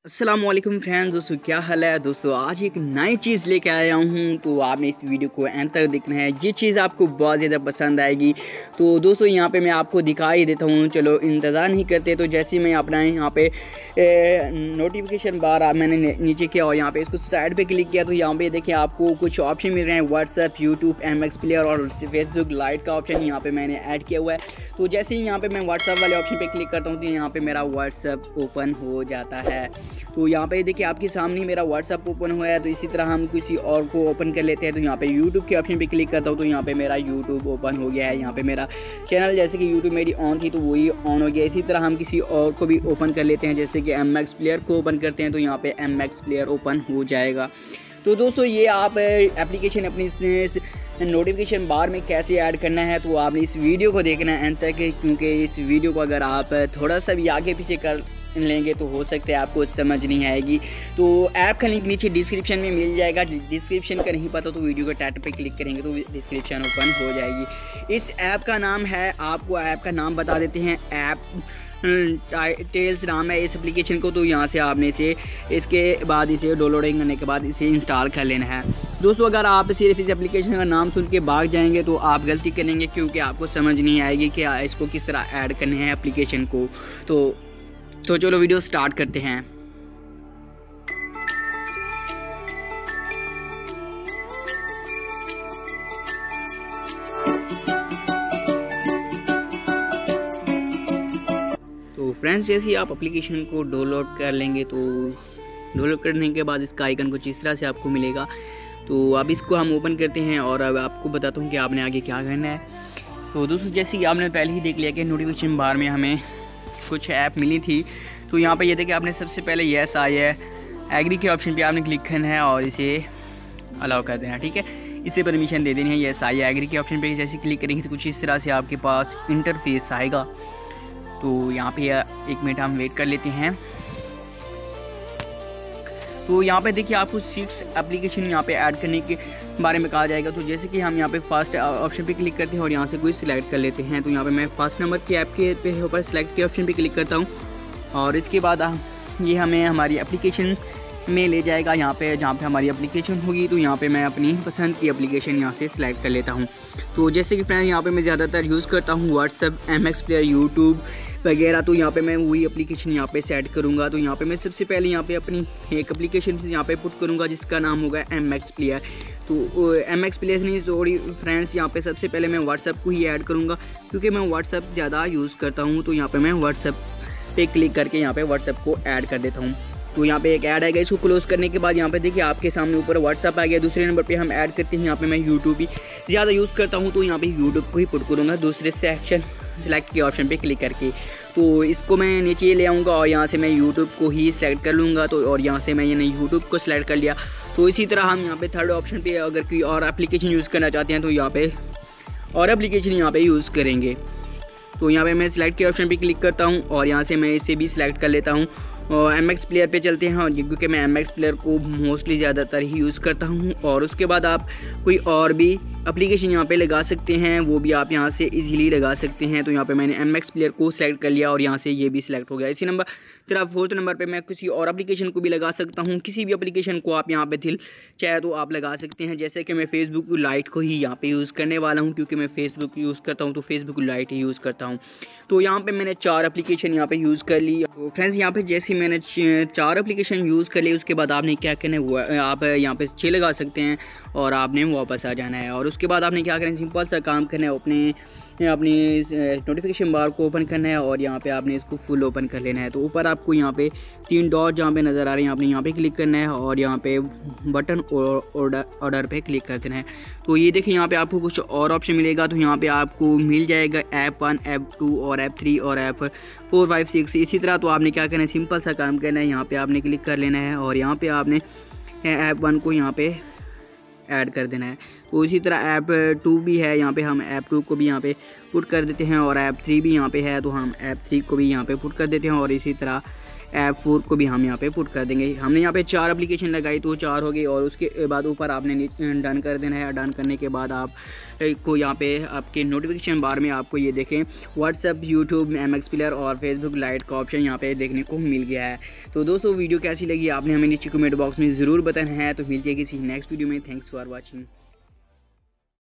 अस्सलाम वालेकुम फ्रेंड्स। दोस्तों क्या हाल है दोस्तों, आज एक नई चीज़ लेके आया हूँ, तो आपने इस वीडियो को एंड तक देखना है। ये चीज़ आपको बहुत ज़्यादा पसंद आएगी। तो दोस्तों यहाँ पे मैं आपको दिखा ही देता हूँ, चलो इंतज़ार नहीं करते। तो जैसे ही मैं अपना यहाँ पे नोटिफिकेशन बार मैंने नीचे किया और यहाँ पे इसको साइड पे क्लिक किया, तो यहाँ पे देखिए आपको कुछ ऑप्शन मिल रहे हैं, व्हाट्सएप, यूट्यूब, MX प्लेयर और फेसबुक लाइट का ऑप्शन यहाँ पे मैंने ऐड किया हुआ है। तो जैसे ही यहाँ पे मैं व्हाट्सएप वाले ऑप्शन पे क्लिक करता हूँ तो यहाँ पे मेरा व्हाट्सएप ओपन हो जाता है। तो यहाँ पे देखिए आपके सामने मेरा व्हाट्सएप ओपन हुआ है। तो इसी तरह हम किसी और को ओपन कर लेते हैं। तो यहाँ पे यूट्यूब के ऑप्शन पे क्लिक करता हूँ तो यहाँ पे मेरा यूट्यूब ओपन हो गया है। यहाँ पे मेरा चैनल जैसे कि यूट्यूब मेरी ऑन थी तो वही ऑन हो गया। इसी तरह हम किसी और को भी ओपन कर लेते हैं, जैसे कि MX प्लेयर को ओपन करते हैं तो यहाँ पे MX प्लेयर ओपन हो जाएगा। तो दोस्तों ये आप एप्लीकेशन अपनी नोटिफिकेशन बार में कैसे ऐड करना है, तो आपने इस वीडियो को देखना है एंड तक, क्योंकि इस वीडियो को अगर आप थोड़ा सा भी आगे पीछे कर लेंगे तो हो सकता है आपको समझ नहीं आएगी। तो ऐप का लिंक नीचे डिस्क्रिप्शन में मिल जाएगा। डिस्क्रिप्शन का नहीं पता तो वीडियो के टाइटल पे क्लिक करेंगे तो डिस्क्रिप्शन ओपन हो जाएगी। इस ऐप का नाम है, आपको ऐप का नाम बता देते हैं, ऐप टाइटेल्स नाम है इस एप्लीकेशन को। तो यहाँ से आपने इसे इसके बाद इसे डाउनलोडिंग करने के बाद इसे इंस्टॉल कर लेना है। दोस्तों अगर आप सिर्फ इस एप्लीकेशन का नाम सुन के भाग जाएंगे तो आप गलती करेंगे, क्योंकि आपको समझ नहीं आएगी कि इसको किस तरह ऐड करने हैं एप्लीकेशन को। तो चलो वीडियो स्टार्ट करते हैं। तो फ्रेंड्स जैसे ही आप एप्लीकेशन को डाउनलोड कर लेंगे तो डाउनलोड करने के बाद इसका आइकन कुछ इस तरह से आपको मिलेगा। तो अब इसको हम ओपन करते हैं और अब आपको बताता हूँ कि आपने आगे क्या करना है। तो दोस्तों जैसे कि आपने पहले ही देख लिया कि नोटिफिकेशन बार में हमें कुछ ऐप मिली थी। तो यहाँ पे ये देखिए आपने सबसे पहले येस आई है, एग्री के ऑप्शन पे आपने क्लिक करना है और इसे अलाउ कर देना, ठीक है, इसे परमिशन दे देनी है। येस आई है, एग्री के ऑप्शन पे जैसे क्लिक करेंगे तो कुछ इस तरह से आपके पास इंटरफेस आएगा। तो यहाँ पे 1 मिनट हम वेट कर लेते हैं। तो यहाँ पे देखिए आपको 6 एप्लीकेशन यहाँ पे ऐड करने के बारे में कहा जाएगा। तो जैसे कि हम यहाँ पे फर्स्ट ऑप्शन पे क्लिक करते हैं और यहाँ से कोई सिलेक्ट कर लेते हैं। तो यहाँ पे मैं फर्स्ट नंबर की ऐप के पे ऊपर सिलेक्ट के ऑप्शन पे क्लिक करता हूँ और इसके बाद ये हमें हमारी एप्लीकेशन में ले जाएगा, यहाँ पे जहाँ पे हमारी एप्लीकेशन होगी। तो यहाँ पे मैं अपनी पसंद की एप्लीकेशन यहाँ से सिलेक्ट कर लेता हूँ। तो जैसे कि फ्रेंड्स यहाँ पे मैं ज़्यादातर यूज़ करता हूँ व्हाट्सएप, MX प्लेयर, यूट्यूब वगैरह। तो यहाँ पे मैं वही एप्लीकेशन यहाँ पे सेट करूँगा। तो यहाँ पे मैं सबसे पहले यहाँ पे अपनी एक एप्लीकेशन यहाँ पे पुट करूँगा जिसका नाम होगा MX प्लेयर। तो MX प्लेयर नहीं सॉरी फ्रेंड्स, यहाँ पे सबसे पहले मैं व्हाट्सएप को ही ऐड करूँगा, क्योंकि मैं व्हाट्सएप ज़्यादा यूज़ करता हूँ। तो यहाँ पे मैं व्हाट्सएप पे क्लिक करके यहाँ पे व्हाट्सएप को ऐड कर देता हूँ। तो यहाँ पे एक ऐड आएगा, इसको क्लोज करने के बाद यहाँ पे देखिए आपके सामने ऊपर व्हाट्सएप आ गया। दूसरे नंबर पे हम ऐड करते हैं, यहाँ पे मैं यूट्यूब ही ज़्यादा यूज़ करता हूँ। तो यहाँ पे यूट्यूब को ही पुट करूँगा दूसरे सेक्शन सेलेक्ट के ऑप्शन पे क्लिक करके। तो इसको मैं नीचे ले आऊँगा और यहाँ से मैं यूट्यूब को ही सेलेक्ट कर लूँगा। तो और यहाँ से मैंने यूट्यूब को सिलेक्ट कर लिया। तो इसी तरह हम यहाँ पे थर्ड ऑप्शन पे अगर कोई और एप्लीकेशन यूज़ करना चाहते हैं तो यहाँ पे और एप्लीकेशन यहाँ पे यूज़ करेंगे। तो यहाँ पे मैं सिलेक्ट के ऑप्शन पे क्लिक करता हूँ और यहाँ से मैं इसे भी सिलेक्ट कर लेता हूँ और MX प्लेयर पे चलते हैं, और क्योंकि मैं MX प्लेयर को मोस्टली ज़्यादातर ही यूज़ करता हूँ। और उसके बाद आप कोई और भी एप्लीकेशन यहाँ पे लगा सकते हैं, वो भी आप यहाँ से इजीली लगा सकते हैं। तो यहाँ पे मैंने MX प्लेयर को सिलेक्ट कर लिया और यहाँ से ये भी सिलेक्ट हो गया। इसी नंबर तरह फोर्थ नंबर पे मैं किसी और एप्लीकेशन को भी लगा सकता हूँ। किसी भी एप्लीकेशन को आप यहाँ पे दिल चाहे तो आप लगा सकते हैं, जैसे कि मैं फेसबुक लाइट को ही यहाँ पे यूज़ करने वाला हूँ, क्योंकि मैं फेसबुक यूज़ करता हूँ तो फेसबुक लाइट ही यूज़ करता हूँ। तो यहाँ पे मैंने 4 एप्लीकेशन यहाँ पे यूज़ कर ली। तो फ्रेंड्स यहाँ पे जैसे मैंने 4 एप्लीकेशन यूज़ कर ली, उसके बाद आपने क्या करना है, आप यहाँ पे 6 लगा सकते हैं और आपने वापस आ जाना है। और उसके बाद आपने क्या करना है, सिंपल सा काम करना है, अपनी नोटिफिकेशन बार को ओपन करना है और यहाँ पे आपने इसको फुल ओपन कर लेना है। तो ऊपर आपको यहाँ पे 3 डॉट जहाँ पे नज़र आ रहे हैं, आपने यहाँ पे क्लिक करना है और यहाँ पे बटन ऑर्डर पे क्लिक कर देना है। तो ये देखिए यहाँ पे आपको कुछ और ऑप्शन मिलेगा। तो यहाँ पे आपको मिल जाएगा ऐप 1, ऐप 2 और ऐप 3 और ऐप 4, 5, 6 इसी तरह। तो आपने क्या करना है, सिंपल सा काम करना है, यहाँ पे आपने क्लिक कर लेना है और यहाँ पे आपने ऐप 1 को यहाँ पे ऐड कर देना है। तो इसी तरह ऐप 2 भी है, यहाँ पे हम ऐप 2 को भी यहाँ पे पुट कर देते हैं और ऐप 3 भी यहाँ पे है, तो हम ऐप 3 को भी यहाँ पे पुट कर देते हैं। और इसी तरह ऐप 4 को भी हम यहाँ पे पुट कर देंगे। हमने यहाँ पे 4 एप्लीकेशन लगाई तो 4 हो गई, और उसके बाद ऊपर आपने डन कर देना है। डन करने के बाद आप को यहाँ पे आपके नोटिफिकेशन बार में आपको ये देखें व्हाट्सएप, यूट्यूब, MX प्लेयर और फेसबुक लाइट का ऑप्शन यहाँ पे देखने को मिल गया है। तो दोस्तों वीडियो कैसी लगी आपने हमें नीचे कमेंट बॉक्स में ज़रूर बताना है। तो मिलते हैं किसी नेक्स्ट वीडियो में। Thanks for watching.